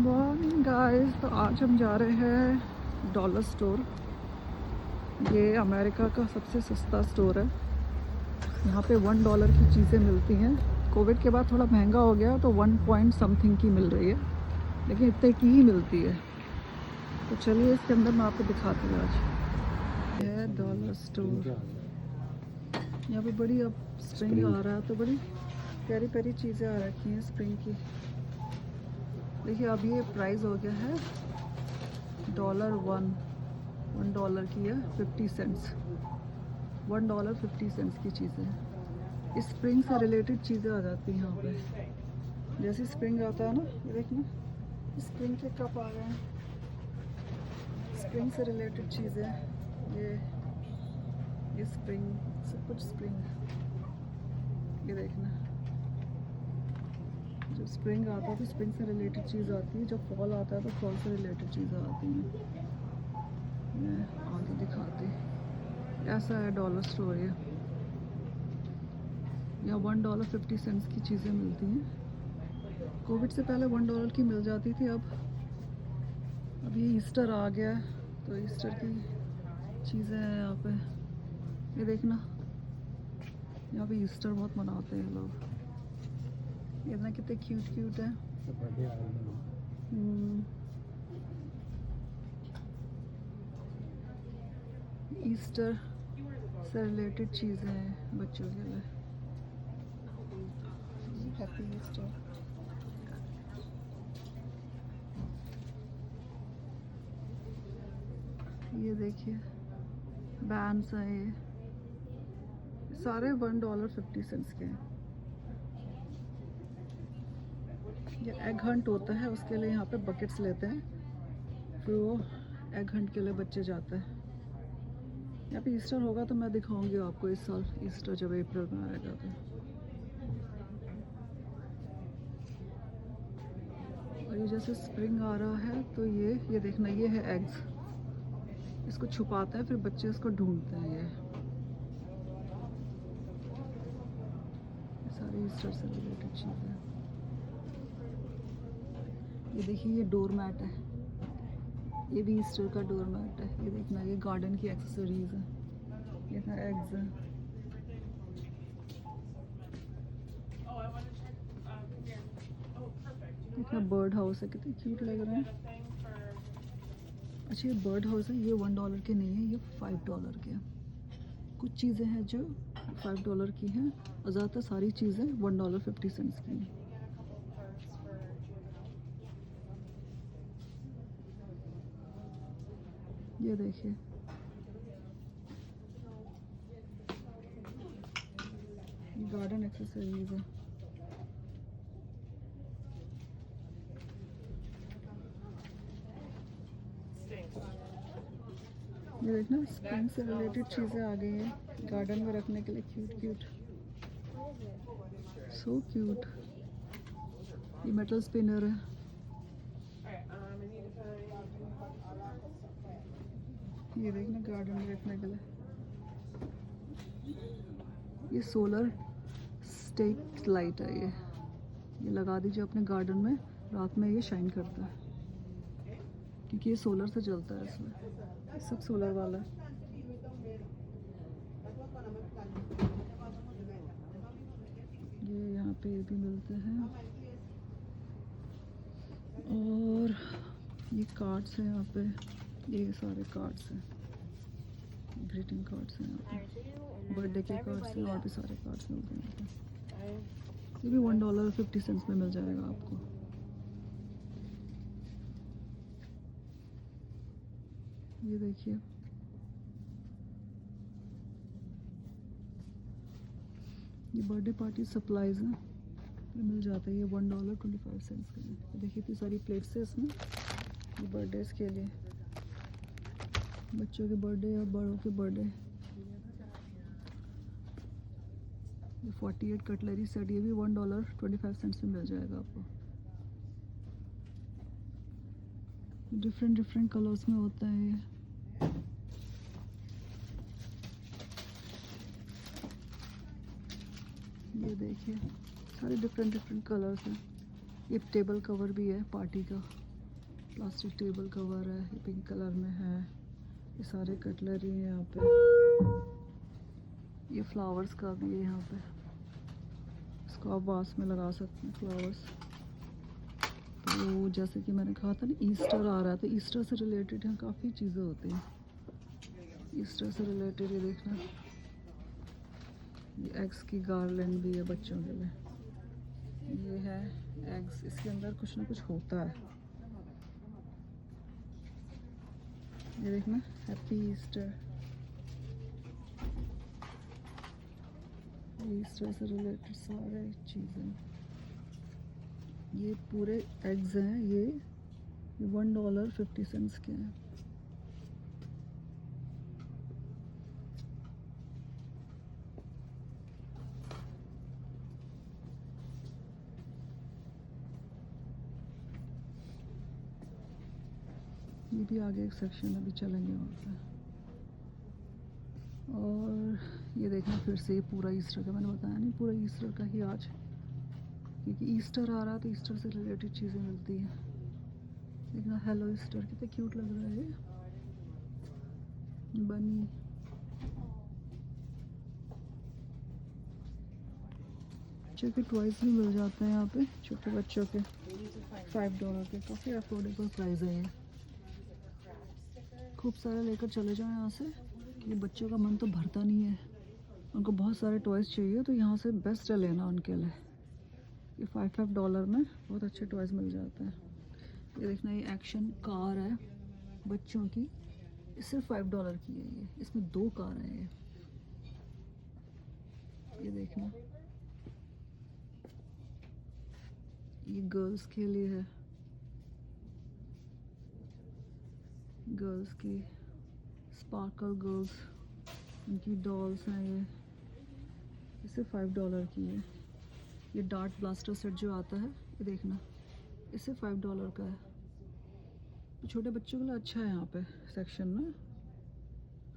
Morning guys. तो आज हम जा रहे हैं डॉलर स्टोर। ये अमेरिका का सबसे सस्ता स्टोर है। यहाँ पे $1 की चीज़ें मिलती हैं। कोविड के बाद थोड़ा महंगा हो गया तो 1 पॉइंट समथिंग की मिल रही है, लेकिन इतने की ही मिलती है। तो चलिए इसके अंदर मैं आपको दिखाती हूँ। आज ये है डॉलर स्टोर। यहाँ पे बड़ी अब स्प्रिंग आ रहा है तो बड़ी प्यारी प्यारी चीज़ें आ रखी हैं स्प्रिंग की। देखिए अब ये प्राइस हो गया है $1 की है 50 सेंट्स। $1.50 की चीज़ें हैं। इस स्प्रिंग से रिलेटेड चीज़ें आ जाती हैं यहाँ पे। जैसे स्प्रिंग आता है ना, ये देखना स्प्रिंग के कप आ गए हैं। स्प्रिंग से रिलेटेड चीज़ें, ये स्प्रिंग, सब कुछ स्प्रिंग है। ये देखना, जब स्प्रिंग आता है तो स्प्रिंग से रिलेटेड चीज़ आती है, जब फॉल आता है तो फॉल से रिलेटेड चीज़ें आती हैं। मैं आगे दिखाती। ऐसा है डॉलर स्टोर। ये यहाँ $1.50 की चीज़ें मिलती हैं। कोविड से पहले $1 की मिल जाती थी। अब ये ईस्टर आ गया है तो ईस्टर की चीज़ें हैं यहाँ पे। ये देखना, यहाँ पे ईस्टर बहुत मनाते हैं लोग। ये ना कितने क्यूट क्यूट है। ईस्टर से रिलेटेड चीज़ें हैं बच्चों के लिए। Happy Easter. ये देखिए बैंड्स हैं, ये सारे $1.50 के हैं। ये एग हंट होता है, उसके लिए यहाँ पे बकेट्स लेते हैं, फिर वो एग हंट के लिए बच्चे जाते हैं। यहाँ पे ईस्टर होगा तो मैं दिखाऊंगी आपको इस साल ईस्टर जब अप्रैल में आएगा तो। और ये जैसे स्प्रिंग आ रहा है तो ये देखना, ये है एग्स। इसको छुपाते हैं फिर बच्चे इसको ढूंढते हैं। ये सारी ईस्टर से रिलेटेड चीज़ें। ये देखिए ये डोर मैट है, ये भी ईस्टर का डोर मैट है। ये देखना, ये गार्डन की एक्सेसरीज है। ये था एग्स है। देखना बर्ड हाउस है, कितने क्यूट लग रहे हैं। अच्छा ये बर्ड हाउस है, ये $1 के नहीं है, ये $5 के हैं। कुछ चीज़ें हैं जो $5 की हैं और ज़्यादातर सारी चीज़ें $1.50 की हैं। ये देखिए गार्डन एक्सेसरीज है। ये देखना स्प्रिंग से रिलेटेड चीज़ें आ गई हैं गार्डन में रखने के लिए। Cute cute, so cute. ये मेटल स्पिनर है। ये देखना गार्डन में रखने के लिए। ये सोलर स्टेक लाइट है। ये लगा दीजिए अपने गार्डन में, रात में ये शाइन करता है क्योंकि ये सोलर से चलता है। इसमें सब सोलर वाला है। ये यहाँ पे भी मिलते हैं। और ये कार्ड्स हैं यहाँ पे, ये सारे कार्ड्स हैं, ग्रीटिंग कार्ड्स हैं यहाँ पे, बर्थडे के कार्ड्स हैं, और भी सारे कार्ड्स मिलते हैं यहाँ पे। ये भी $1.50 में मिल जाएगा आपको। ये देखिए ये बर्थडे पार्टी सप्लाईज हैं, ये मिल जाता है। ये $1.25 के लिए। देखिए इतनी सारी प्लेट्स है इसमें, ये बर्थडेज के लिए, बच्चों के बर्थडे या बड़ों के बर्थडे। ये 48 कटलरी सेट, ये भी $1.25 में मिल जाएगा आपको। डिफरेंट कलर्स में होता है ये। ये देखिए सारे डिफरेंट कलर्स हैं। ये टेबल कवर भी है पार्टी का, प्लास्टिक टेबल कवर है, ये पिंक कलर में है। ये सारे कटलरी है यहाँ पे। ये फ्लावर्स का भी है यहाँ पे, इसको आप वास में लगा सकते हैं फ्लावर्स। तो जैसे कि मैंने कहा था ना, ईस्टर आ रहा है, तो ईस्टर से रिलेटेड यहाँ काफ़ी चीज़ें होती हैं। ईस्टर से रिलेटेड ये देखना, ये एग्स की गार्लैंड भी है बच्चों के लिए। ये है एग्स, इसके अंदर कुछ ना कुछ होता है। ये देखना, हैप्पी ईस्टर। ईस्टर से रिलेटेड सारे चीज़ें। ये पूरे एग्स हैं, ये $1.50 के हैं। ये भी आगे एक सेक्शन अभी चलेंगे वहाँ पे। और ये देखना फिर से, ये पूरा ईस्टर का, मैंने बताया नहीं, पूरा ईस्टर का ही आज, क्योंकि ईस्टर आ रहा है तो ईस्टर से रिलेटेड चीज़ें मिलती हैं। देखना, हेलो ईस्टर, कितना क्यूट लग रहा है ये बनी। बच्चों के टॉयज भी मिल जाते हैं यहाँ पे, छोटे बच्चों के $5 के, काफ़ी अफोर्डेबल प्राइस है ये। खूब सारे लेकर चले जाओ यहाँ से, कि बच्चों का मन तो भरता नहीं है, उनको बहुत सारे टॉयज़ चाहिए, तो यहाँ से बेस्ट है लेना उनके लिए। ये $5 में बहुत अच्छे टॉयज़ मिल जाते हैं। ये देखना, ये एक्शन कार है बच्चों की, ये सिर्फ $5 की है। ये इसमें 2 कार हैं। ये देखना, ये गर्ल्स के लिए है, गर्ल्स की स्पार्कल गर्ल्स, उनकी डॉल्स हैं ये। इसे $5 की है। ये डार्ट ब्लास्टर सेट जो आता है, ये देखना, इसे $5 का है। तो छोटे बच्चों के लिए अच्छा है यहाँ पे सेक्शन ना।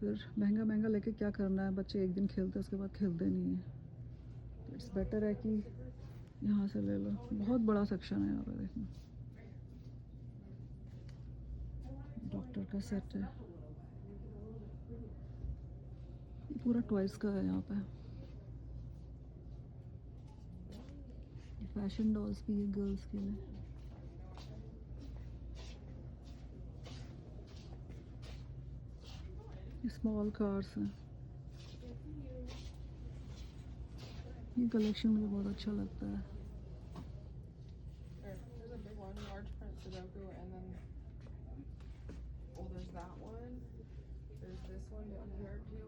फिर महंगा महंगा लेके क्या करना है, बच्चे एक दिन खेलते हैं उसके बाद खेलते नहीं है, तो इट्स बेटर है कि यहाँ से ले लो। बहुत बड़ा सेक्शन है यहाँ पे, देखना, डॉक्टर का सेट है, ये पूरा टॉयज का है यहाँ पे। ये फैशन डॉल्स भी है गर्ल्स के लिए। ये स्मॉल कार्स हैं। ये कलेक्शन मुझे बहुत अच्छा लगता है। There's a big one, large print Sudoku, and then there's that one. There's this one down here too.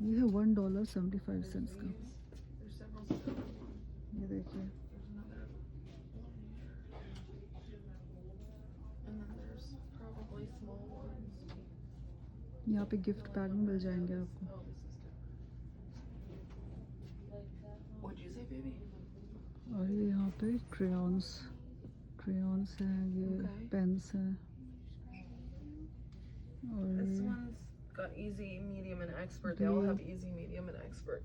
ये है $1.75 का। These. There's several Sudoku ones. ये देखिए, There's another one here. And then there's probably small ones. यहाँ पे gift pack भी मिल जाएंगे आपको। Oh, this is different. What'd you say, baby? और ये यहाँ पे क्रेयॉन्स हैं, ये Okay. पेन्स हैं। और This ये one's got easy, medium, and expert. They all Yeah. have easy, medium, and expert.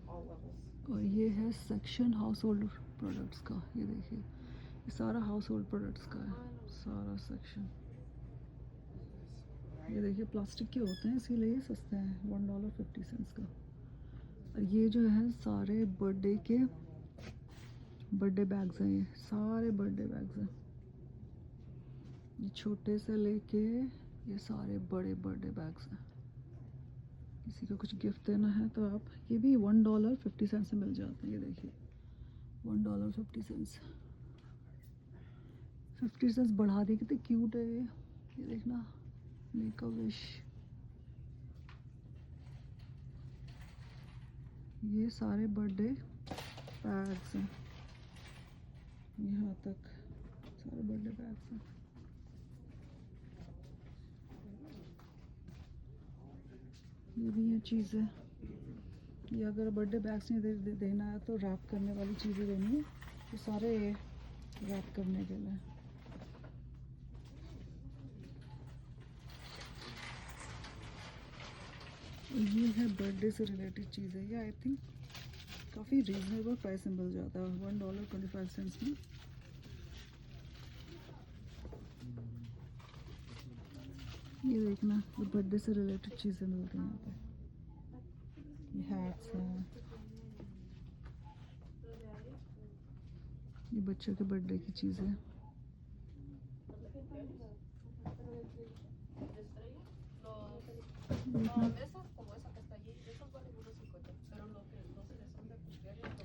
All levels. और ये है सेक्शन हाउस होल्ड प्रोडक्ट्स का। ये देखिए, ये सारा हाउस होल्ड प्रोडक्ट्स का है, सारा सेक्शन। ये देखिए, प्लास्टिक के होते हैं इसीलिए सस्ते हैं, $1.50 का। और ये जो है सारे बर्थडे बैग्स हैं, ये सारे बर्थडे बैग्स हैं। ये छोटे से लेके ये सारे बड़े बर्थडे बैग्स हैं। किसी को कुछ गिफ्ट देना है तो आप, ये भी $1.50 से मिल जाते हैं। ये देखिए, $1.50, 50 सेंट्स बढ़ा दिए, कितने क्यूट है ये। ये देखना, मेक अ विश। ये सारे बर्थडे बैग्स हैं, यहाँ तक सारे बर्थडे बैग्स हैं। ये भी है चीज़ें, ये अगर बर्थडे बैग्स नहीं देना है तो रैप करने वाली चीज़ें देनी है, तो सारे रैप करने के लिए। ये है बर्थडे से रिलेटेड चीज़ें, ये आई थिंक काफ़ी रीजनेबल प्राइस में मिल जाता है, $1.25 में ये देखना, ये बर्थडे से रिलेटेड चीज़ें मिलती हैं यहाँ पे। ये हैट्स हैं, ये बच्चों के बर्थडे की चीज़ें।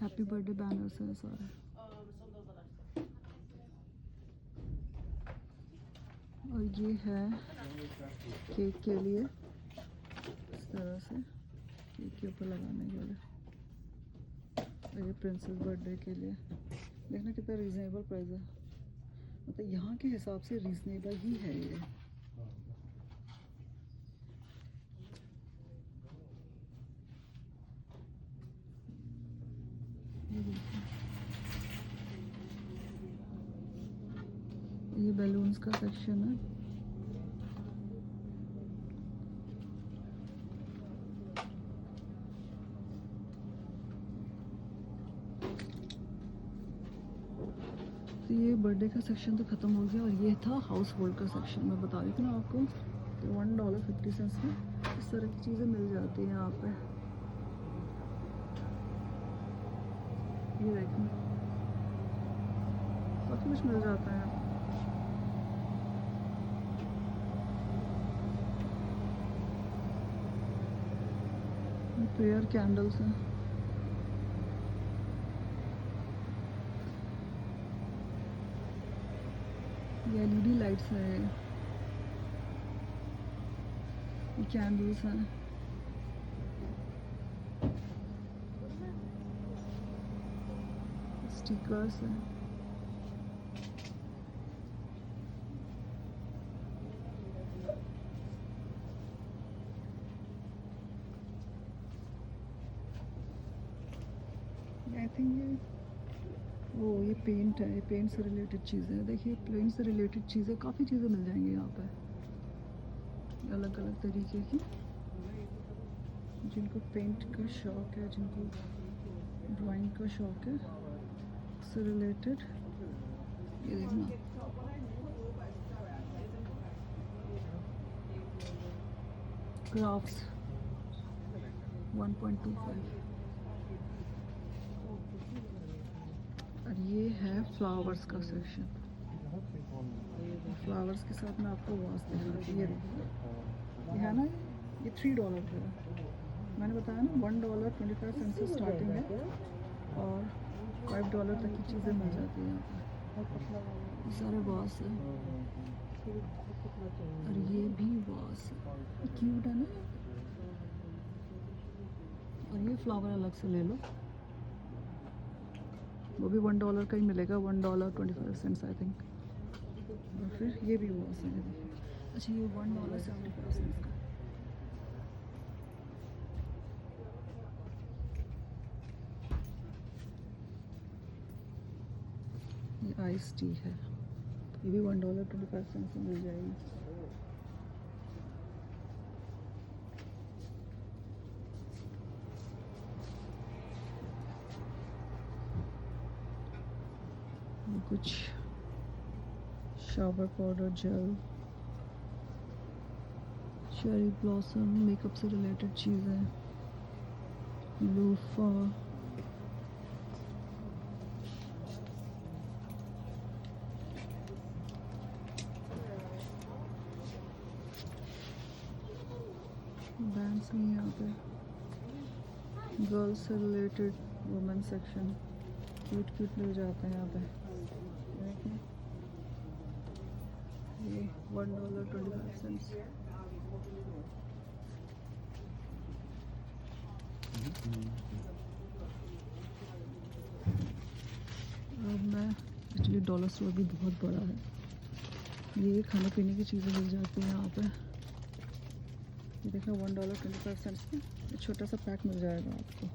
हैप्पी बर्थडे बैनर्स हैं सारे। और ये है केक के लिए, इस तरह से केक के ऊपर लगाने के लिए। और ये प्रिंसेस बर्थडे के लिए। देखना कितना रीज़नेबल प्राइस है, मतलब यहाँ के हिसाब से रीज़नेबल ही है ये। ये बैलून्स का सेक्शन है। तो ये बर्थडे का सेक्शन तो ख़त्म हो गया, और ये था हाउस होल्ड का सेक्शन। मैं बता रही थी ना आपको कि $1.50 में इस तरह की चीज़ें मिल जाती हैं यहाँ पे। ये देखिए, काफ़ी कुछ मिल जाता है। प्रेयर कैंडल्स हैं। ये LED लाइट्स है, ये कैंडल्स हैं। स्टिकर्स हैं। आई थिंक ये पेंट है, ये पेंट से रिलेटेड चीज़ें हैं। देखिए, पेंट से रिलेटेड चीज़ें, काफ़ी चीज़ें मिल जाएंगी यहाँ पे, अलग अलग तरीके की। जिनको पेंट का शौक है, जिनको ड्राइंग का शौक है, से रिलेटेड। ये देखना, क्राफ्ट्स 1.25। और ये है फ्लावर्स का सेक्शन। फ्लावर्स के साथ मैं आपको वास दिखाती हूँ। ये देखिए, ये है ना, ये $3 का है। मैंने बताया ना $1.25 से स्टार्टिंग है, और $5 तक की चीज़ें मिल जाती हैं यहाँ पर। ये सारे वास हैं, और ये भी वास है, क्यूट है ना। और ये फ्लावर अलग से ले लो, वो भी $1 का ही मिलेगा, $1.25 आई थिंक। और फिर ये भी वास है, देखिए। अच्छा, ये $1.75 का। ये आइस टी है, ये भी $1.25 में मिल जाएगी। कुछ shower powder, gel, cherry blossom, makeup से रिलेटेड चीज़ें, लूफा, बैंड्स भी यहाँ पे, गर्ल्स से related women section, cute cute मिल जाते हैं यहाँ पे। देखिए, ये $1.25। अब मैं एक्चुअली डॉलर स्टोर भी बहुत बड़ा है, ये खाने पीने की चीज़ें मिल जाती हैं यहाँ पे। ये देखो, $1.25 में एक छोटा सा पैक मिल जाएगा आपको।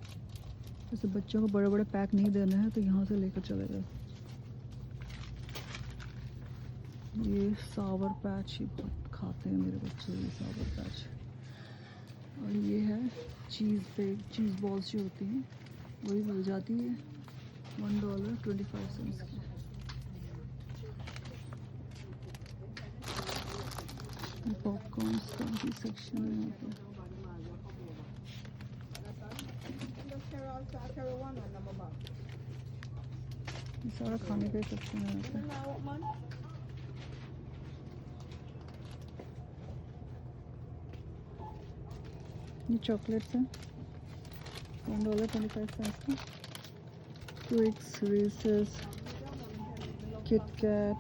जैसे बच्चों को बड़े बड़े पैक नहीं देने हैं तो यहाँ से लेकर चले जाओ। ये सावर पैच ही बहुत खाते हैं मेरे बच्चे, ये सावर पैच। और ये है चीज़ बॉल्स जो होती हैं, वही मिल जाती है $1.25 की। पॉपकॉर्न्स का भी सेक्शन है यहाँ पे। ये सारा खाने का सेक्शन है यहाँ पे। ये चॉकलेट्स हैं $1.25 का। Twix, Reese's, KitKat,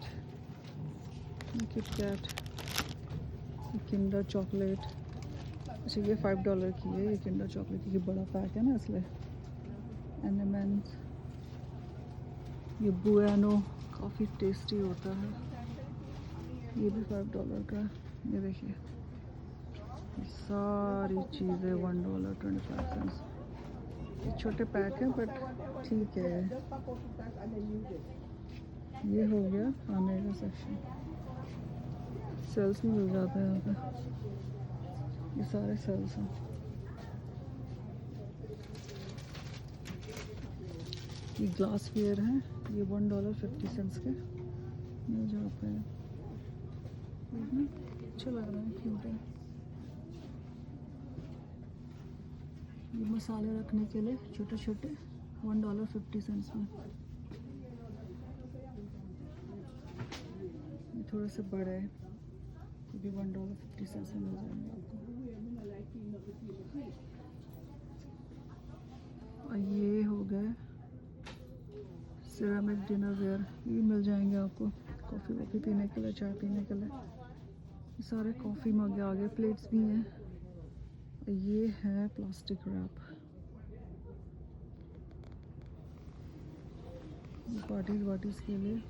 Kinder chocolate. अच्छा ये $5 की है ये किंडर चॉकलेट, क्योंकि बड़ा पैक है ना इसलिए। एनिमेंस, ये बुएनो काफ़ी टेस्टी होता है, ये भी $5 का। ये देखिए ये सारी चीज़ें $1.25। ये छोटे पैक हैं बट ठीक है। ये हो गया खाने का सेक्शन। सेल्स में मिल जाता है यहाँ पे, ये सारे सेल्स हैं। ये ग्लास वेयर हैं, ये $1.50 के मिल जाते हैं। अच्छा लग रहा है, क्यूट है। ये मसाले रखने के लिए छोटे छोटे $1.50 में। ये थोड़े से बड़े हैं, ये भी $1.50 में मिल जाएंगे आपको। और ये हो गए सिरेमिक डिनर वेयर, ये मिल जाएंगे आपको कॉफ़ी वॉफ़ी पीने के लिए, चाय पीने के लिए। ये सारे कॉफ़ी मग आ गए, प्लेट्स भी हैं। ये है प्लास्टिक रैप, पार्टीज के लिए।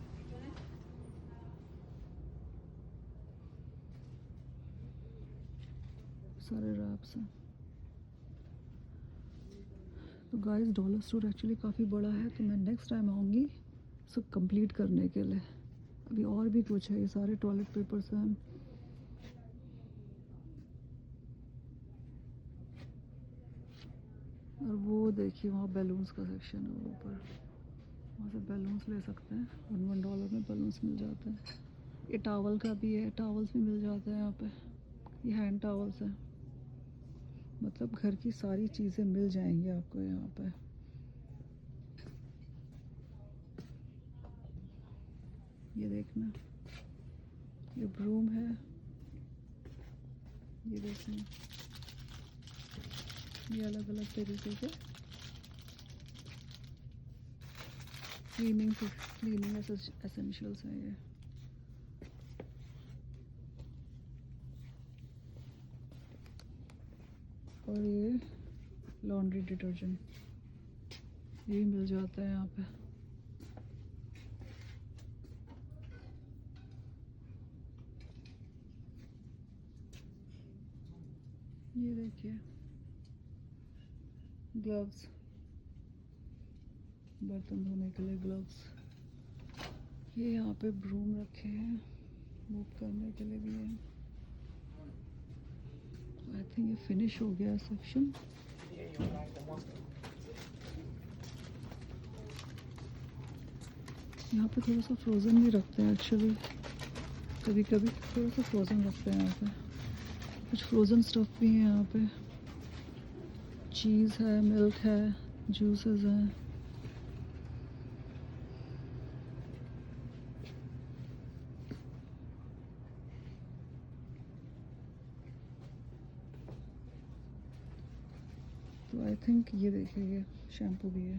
सारे रैप्स हैं। तो गाइस डॉलर स्टोर एक्चुअली काफ़ी बड़ा है, तो मैं नेक्स्ट टाइम आऊँगी सब कंप्लीट करने के लिए। अभी और भी कुछ है, ये सारे टॉयलेट पेपर्स हैं। और वो देखिए वहाँ बैलून्स का सेक्शन है, ऊपर वहाँ से बैलून्स ले सकते हैं। $1 में बैलून्स मिल जाते हैं। ये टॉवल का भी है, टॉवल्स भी मिल जाते हैं यहाँ पे। ये हैंड टॉवल्स है, मतलब घर की सारी चीज़ें मिल जाएंगी आपको यहाँ पे। ये देखना, ये ब्रूम है, ये देखना, ये अलग अलग तरीके के क्लीनिंग एसेंशियल्स हैं ये। और ये लॉन्ड्री डिटर्जेंट, ये भी मिल जाता है यहाँ पे। ये देखिए ग्लव्स, बर्तन धोने के लिए ग्लव्स। ये यहाँ पे ब्रूम रखे हैं, मूव करने के लिए भी है। आई थिंक ये फिनिश हो गया सेक्शन। यहाँ पे थोड़ा सा फ्रोज़न भी रखते हैं एक्चुअली, कभी कभी थोड़ा सा फ्रोज़न रखते हैं यहाँ पे। कुछ फ्रोज़न स्टफ़ भी है यहाँ पे, चीज़ है, मिल्क है, जूसेस हैं। तो आई थिंक ये देखिए ये शैम्पू भी है।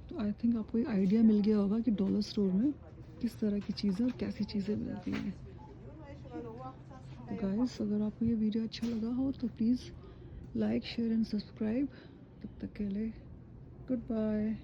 तो आई थिंक आपको एक आइडिया मिल गया होगा कि डॉलर स्टोर में किस तरह की चीज़ें और कैसी चीज़ें मिलती हैं। तो गाइस अगर आपको ये वीडियो अच्छा लगा हो तो please like, share and subscribe. तब तक के लिए गुड बाय।